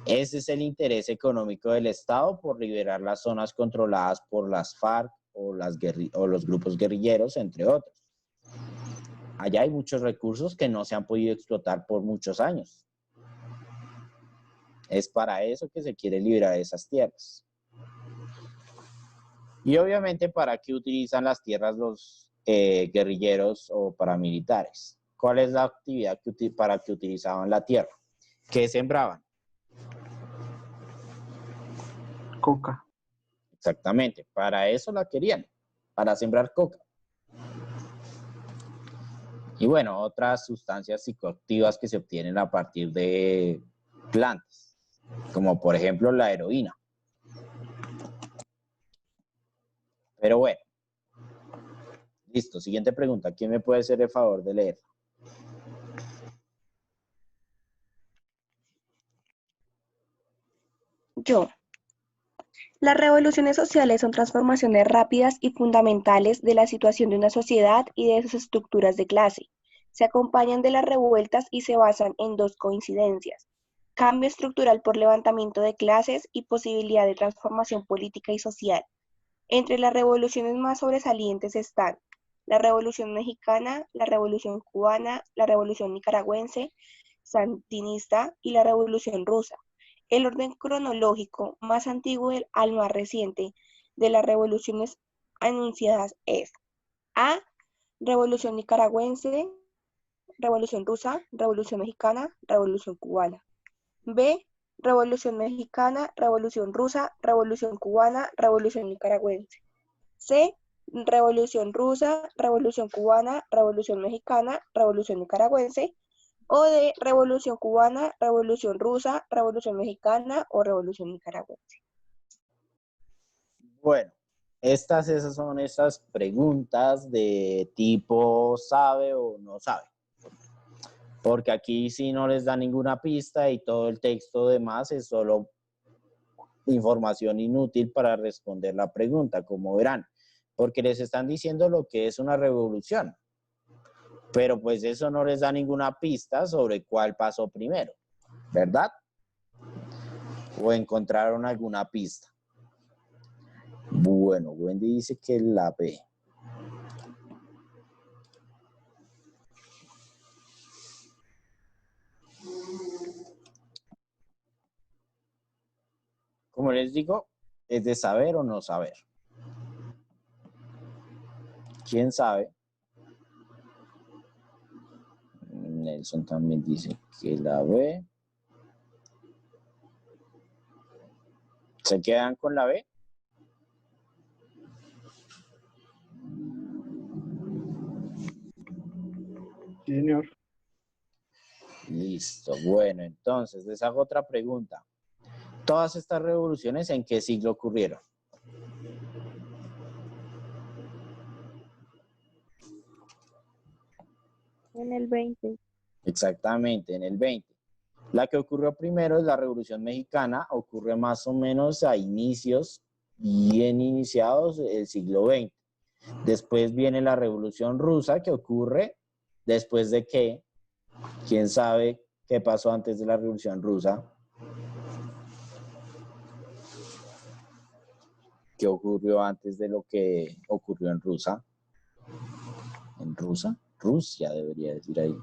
Ese es el interés económico del Estado por liberar las zonas controladas por las FARC o los grupos guerrilleros, entre otros. Allá hay muchos recursos que no se han podido explotar por muchos años. Es para eso que se quiere liberar esas tierras. Y obviamente, ¿para qué utilizan las tierras los guerrilleros o paramilitares? ¿Cuál es la actividad para que utilizaban la tierra? ¿Qué sembraban? Coca. Exactamente, para eso la querían, para sembrar coca. Y bueno, otras sustancias psicoactivas que se obtienen a partir de plantas, como por ejemplo la heroína. Pero bueno, listo, siguiente pregunta. ¿Quién me puede hacer el favor de leer? Yo. Las revoluciones sociales son transformaciones rápidas y fundamentales de la situación de una sociedad y de sus estructuras de clase. Se acompañan de las revueltas y se basan en dos coincidencias: cambio estructural por levantamiento de clases y posibilidad de transformación política y social. Entre las revoluciones más sobresalientes están la Revolución Mexicana, la Revolución Cubana, la Revolución Nicaragüense, Sandinista y la Revolución Rusa. El orden cronológico más antiguo al más reciente de las revoluciones anunciadas es: A. Revolución Nicaragüense, Revolución Rusa, Revolución Mexicana, Revolución Cubana. B. Revolución Mexicana, Revolución Rusa, Revolución Cubana, Revolución Nicaragüense. C. Revolución Rusa, Revolución Cubana, Revolución Mexicana, Revolución Nicaragüense. O de Revolución Cubana, Revolución Rusa, Revolución Mexicana o Revolución Nicaragüense. Bueno, esas son esas preguntas de tipo sabe o no sabe. Porque aquí sí no les da ninguna pista y todo el texto de más es solo información inútil para responder la pregunta, como verán. Porque les están diciendo lo que es una revolución. Pero pues eso no les da ninguna pista sobre cuál pasó primero, ¿verdad? ¿O encontraron alguna pista? Bueno, Wendy dice que la B. Como les digo, es de saber o no saber. ¿Quién sabe? Nelson también dice que la B. ¿Se quedan con la B? Sí, señor. Listo. Bueno, entonces les hago otra pregunta. ¿Todas estas revoluciones en qué siglo ocurrieron? En el 20. Exactamente, en el 20. La que ocurrió primero es la Revolución Mexicana, ocurre más o menos a inicios, bien iniciados del siglo XX. Después viene la Revolución Rusa, que ocurre después de qué. ¿Quién sabe qué pasó antes de la Revolución Rusa? ¿Qué ocurrió antes de lo que ocurrió en Rusia? ¿En Rusia? Rusia debería decir ahí.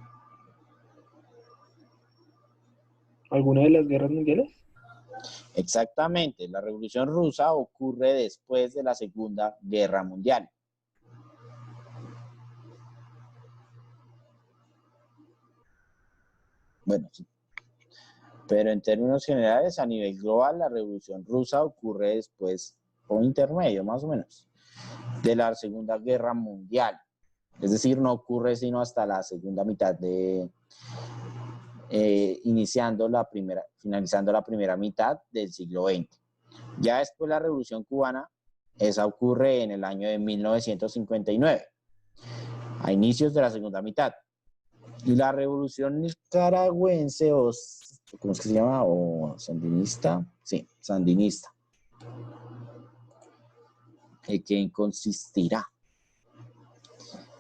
¿Alguna de las guerras mundiales? Exactamente, la Revolución Rusa ocurre después de la Segunda Guerra Mundial. Bueno, sí. Pero en términos generales, a nivel global, la Revolución Rusa ocurre después, o intermedio más o menos, de la Segunda Guerra Mundial. Es decir, no ocurre sino hasta la segunda mitad de, finalizando la primera mitad del siglo XX. Ya después la Revolución Cubana, esa ocurre en el año de 1959, a inicios de la segunda mitad. Y la Revolución Nicaragüense, o ¿cómo es que se llama? ¿O sandinista? Sí, sandinista. ¿En qué consistirá?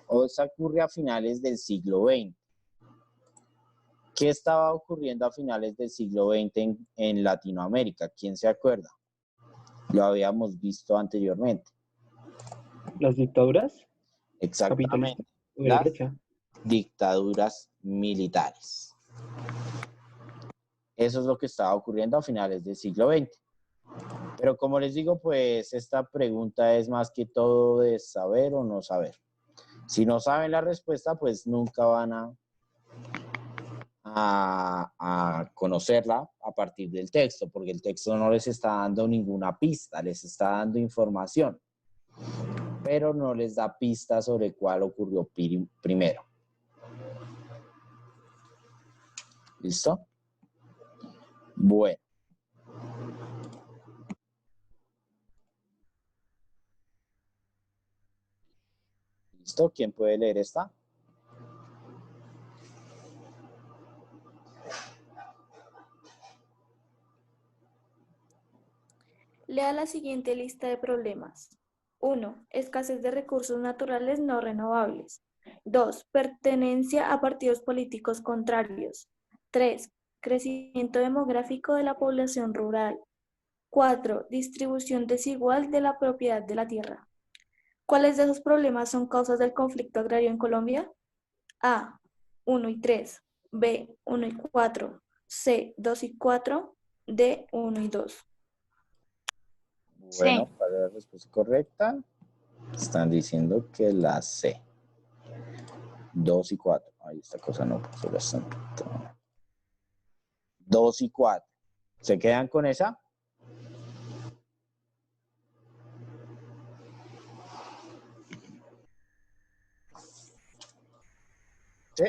O eso ocurre a finales del siglo XX. ¿Qué estaba ocurriendo a finales del siglo XX en Latinoamérica? ¿Quién se acuerda? Lo habíamos visto anteriormente. Las dictaduras Exactamente. capitalistas de Las derecha. dictaduras militares. Eso es lo que estaba ocurriendo a finales del siglo XX. Pero como les digo, pues esta pregunta es más que todo de saber o no saber. Si no saben la respuesta, pues nunca van a conocerla a partir del texto, porque el texto no les está dando ninguna pista, les está dando información, pero no les da pistas sobre cuál ocurrió primero. ¿Listo? Bueno. ¿Listo? ¿Quién puede leer esta? Lea la siguiente lista de problemas. 1. Escasez de recursos naturales no renovables. 2. Pertenencia a partidos políticos contrarios. 3. Crecimiento demográfico de la población rural. 4. Distribución desigual de la propiedad de la tierra. ¿Cuáles de esos problemas son causas del conflicto agrario en Colombia? A. 1 y 3. B. 1 y 4. C. 2 y 4. D. 1 y 2. Bueno, para la respuesta correcta, están diciendo que la C. 2 y 4. Ahí esta cosa no puso bastante. 2 y 4. ¿Se quedan con esa? Sí.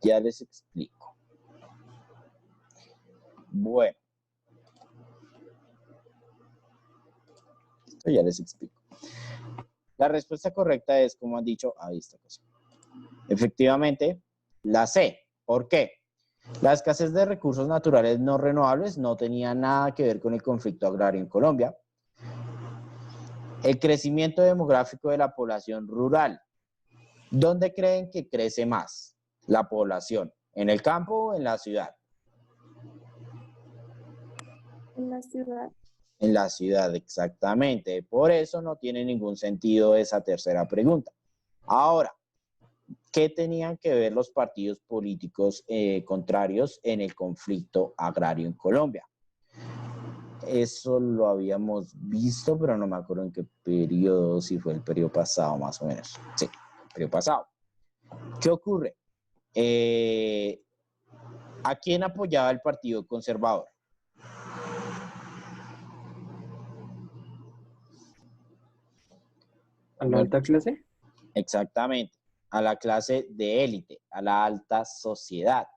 Ya les explico. Bueno. Esto ya les explico. La respuesta correcta es, como han dicho, ahí está. Efectivamente, la C. ¿Por qué? La escasez de recursos naturales no renovables no tenía nada que ver con el conflicto agrario en Colombia. El crecimiento demográfico de la población rural. ¿Dónde creen que crece más la población? ¿En el campo o en la ciudad? En la ciudad. En la ciudad, exactamente. Por eso no tiene ningún sentido esa tercera pregunta. Ahora, ¿qué tenían que ver los partidos políticos contrarios en el conflicto agrario en Colombia? Eso lo habíamos visto, pero no me acuerdo en qué periodo, si fue el periodo pasado más o menos. Sí, el periodo pasado. ¿Qué ocurre? ¿A quién apoyaba el Partido Conservador? ¿A la alta clase? Exactamente, a la clase de élite, a la alta sociedad.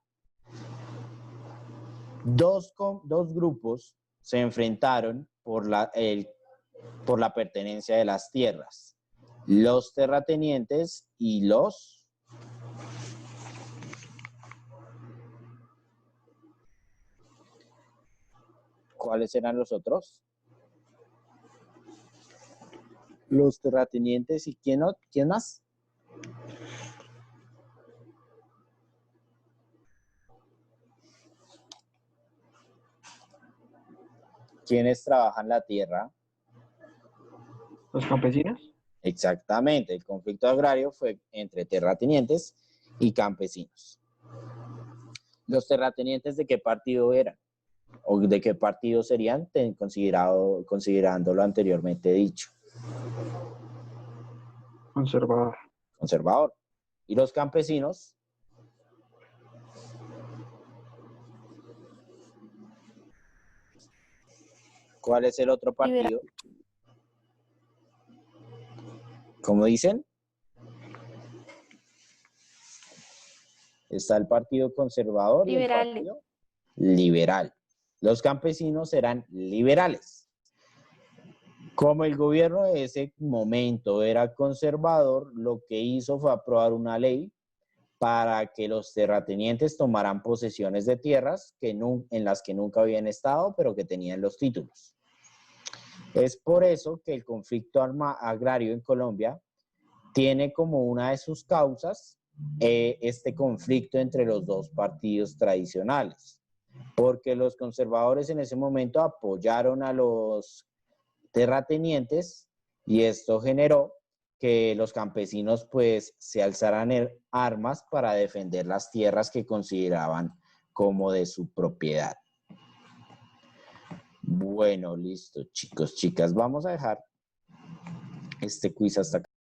Dos grupos se enfrentaron por la pertenencia de las tierras. Los terratenientes y los... ¿Cuáles eran los otros? Los terratenientes y ¿quién más? ¿Quiénes trabajan la tierra? ¿Los campesinos? Exactamente, el conflicto agrario fue entre terratenientes y campesinos. ¿Los terratenientes de qué partido eran? ¿O de qué partido serían, considerando lo anteriormente dicho? Conservador. Conservador. ¿Y los campesinos? ¿Cuál es el otro partido? ¿Cómo dicen? Está el Partido Conservador y el Liberales. Partido Liberal. Los campesinos eran liberales. Como el gobierno de ese momento era conservador, lo que hizo fue aprobar una ley para que los terratenientes tomaran posesiones de tierras en las que nunca habían estado, pero que tenían los títulos. Es por eso que el conflicto agrario en Colombia tiene como una de sus causas este conflicto entre los dos partidos tradicionales, porque los conservadores en ese momento apoyaron a los terratenientes y esto generó que los campesinos pues se alzaran armas para defender las tierras que consideraban como de su propiedad. Bueno, listo, chicos, chicas, vamos a dejar este quiz hasta acá.